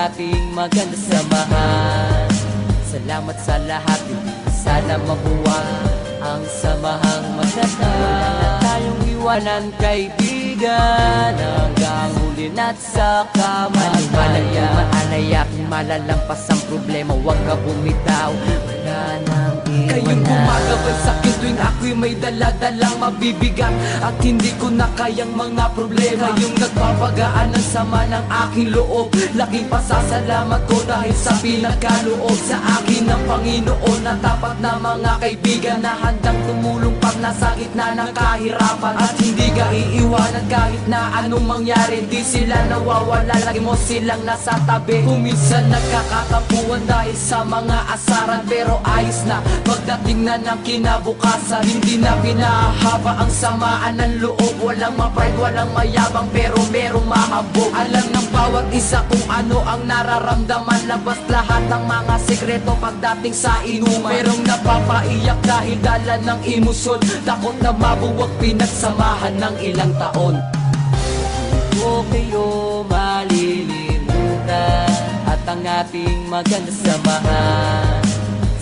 ating maganda samahan. Salamat sa lahat, hindi sana mabuwang ang samahang maganda. Wala na tayong iwanan kaibigan, hanggang huli na't sa kamatayan. Maanay aking malalampas ang problema, huwag ka bumitaw, wala nang iwanan. Kayong gumagabay sa'kin tuwing ako'y may daladalang mabibigat at hindi ko na kayang mga problema. Kayong nagpapagaan ng sama ng aking loob, laking pasasalamat ko dahil sa pinagkaloob sa akin ng Panginoon na tapat na mga kaibigan na handang tumulong pag nasa gitna ng kahirapan, at hindi ka iiwanan kahit na anong mangyari. Di sila nawawala, lagi mo silang nasa tabi. Kung minsan nagkakatampuan dahil sa mga asaran, pero ayos na pagdating na ng kinabukasan. Hindi na pinahaba ang samaan ng loob, walang ma-pride, walang mayabang, pero merong mahabog. Alam ng bawat isa kung ano ang nararamdaman, labas lahat ng mga sekreto pagdating sa inuman. Merong napapaiyak dahil dala ng emosyon, takot na mabuwag pinagsamahan ng ilang taon. Huwag kayo malilimutan at ang ating maganda samahan.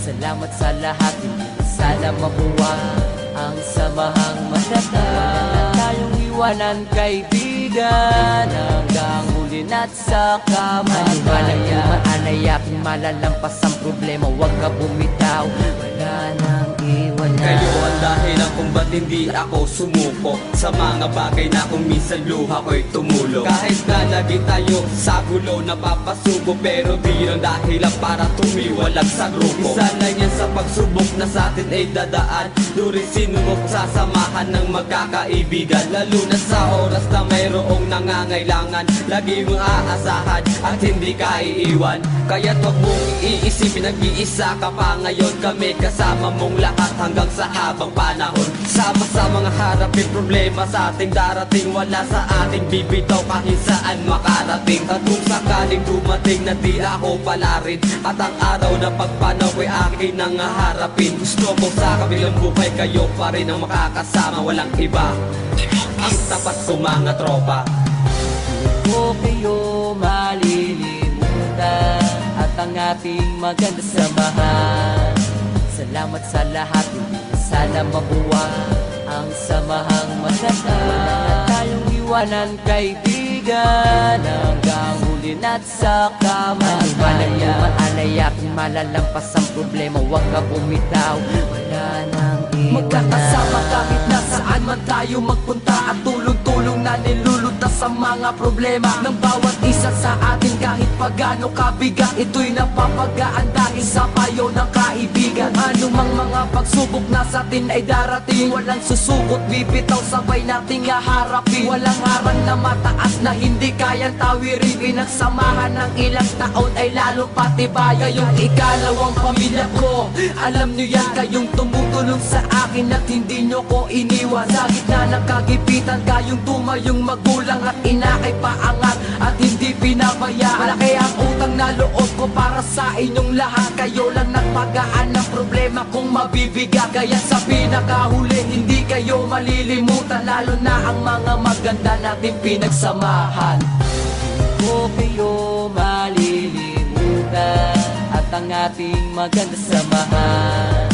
Salamat sa lahat, hindi sana mabuwang ang samahang maganda. Wala na tayong iwanan kaibigan, hanggang huli na't sa kamatayan. Maanay aking malalampas ang problema, huwag ka bumitaw, wala nang iwanan. Kayo ang dahilan kung ba't hindi ako sumuko sa mga bagay na kung minsan luha ko'y tumulo. Kahit na lagi tayo sa gulo napapasubo, pero di lang dahilan para tumiwalag sa grupo. Isa na yan sa pagsubok na sa atin ay dadaan, during sinubok sa samahan ng magkakaibigan. Lalo na sa oras na mayroong nangangailangan, lagi mong aasahan at hindi ka iiwan. Kaya't wag mong iisipin, nag-iisa ka pa ngayon. Kami kasama mong lahat hanggang sa habang panahon. Sama-sama nga harapin problema sa ating darating, wala sa ating bibitaw kahit saan makarating. At kung sakaling dumating na di ako palarin, at ang araw na pagpanaw ko'y akin nang harapin, gusto ko sa kabilang buhay kayo pa rin ang makakasama, walang iba ang tapat ko mga tropa. Huwag kayo malilimutan at ang ating maganda samahan. Salamat sa lahat, hindi na sana mabuwang ang samahang maganda. Wala na tayong iwanan kaibigan, hanggang huli na't sa kamatayan. Maanay aking malalampas ang problema, huwag ka bumitaw, wala nang iwanan. Magkakasama kahit nasaan man tayo magpunta, at tulong-tulong na nilulutas ang mga problema ng bawat isa sa atin kahit pagano kabigat. Ito'y napapagaan dahil sa payo ng kaibigan. Anumang mga pagsubok na sa atin ay darating, walang susubot, bibitaw, sabay nating haharapin. Walang harang na mataas na hindi kayang tawirin. Pinagsamahan ng ilang taon ay lalong patibay. Kayong ikalawang pamilya ko, alam nyo yan, kayong tumutulong sa akin at hindi nyo ko iniwan. Sa gitna ng kagipitan, kayong tumayong magulang at ina ay paangat at hindi pinabayaan. Malaki ang utang na loob ko para sa inyong lahat. Kayo lang nagpagaan ng problema kung mabibigat. Kaya sa pinakahuli, hindi kayo malilimutan, lalo na ang mga maganda natin pinagsamahan. Huwag kayo malilimutan at ang ating maganda samahan.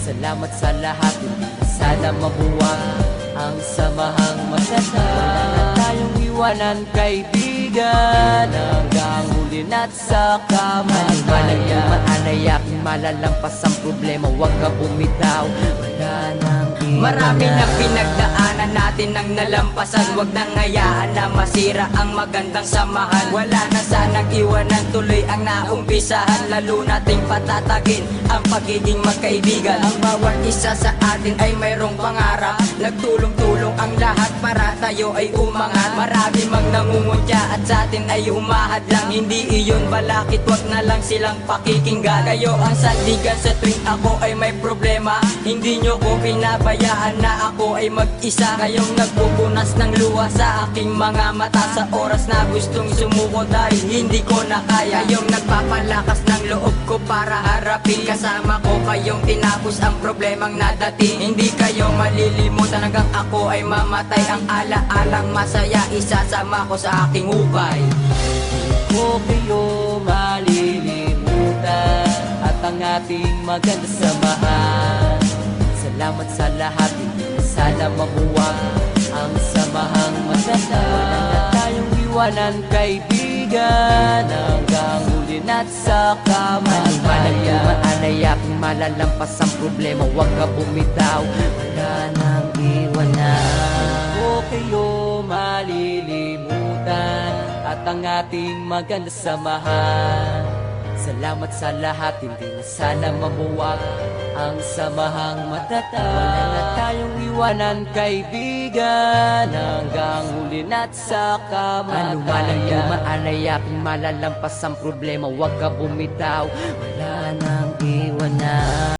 Salamat sa lahat, hindi na sana mabuwang ang samahang maganda. Wala na tayong iwanan kaibigan, hanggang huli na't sa kamatayan. Maanay aking malalampas ang problema, huwag ka bumitaw, wala nang iwanan. Marami na pinagdaanan natin ang nalampasan, wag nang hayaan na masira ang magandang samahan. Wala na sanang iwanan, tuloy ang naumpisahan, lalo nating patatagin ang pagiging magkaibigan. Ang bawat isa sa atin ay mayroong pangarap, nagtulong-tulong ang lahat para tayo ay umangat. Marami mang nangungutya at sa atin ay umahad lang, hindi iyon balakit, wag na lang silang pakikinggan. Kayo ang sandigan sa tuwing ako ay may problema, hindi nyo ko pinabayaan na ako ay mag-isa. Kayong nagpupunas ng luha sa aking mga mata sa oras na gustong sumuko dahil hindi ko na kaya. Kayong nagpapalakas ng loob ko para harapin, kasama ko kayong tinapos ang problemang nadating. Hindi kayo malilimutan hanggang ako ay mamatay, ang ala-alang masaya isasama ko sa aking hukay. Huwag kayo maganda samahan. Salamat sa lahat, hindi na sana mabuwa ang samahang maganda. Wala na tayong iwanan, kaibigan, hanggang huli na't sa kamatayan. Manaya kung malalampas ang problema, huwag ka bumitaw, wala nang iwanan. O kayo malilimutan at ang ating maganda samahan. Salamat sa lahat, hindi na sana mabuwag ang samahang matatag. Wala na tayong iwanan, kaibigan, hanggang huli na't sa kamatayan. Anuman ang dumaanay, aking malalampas ang problema, huwag ka bumitaw, wala nang iwanan.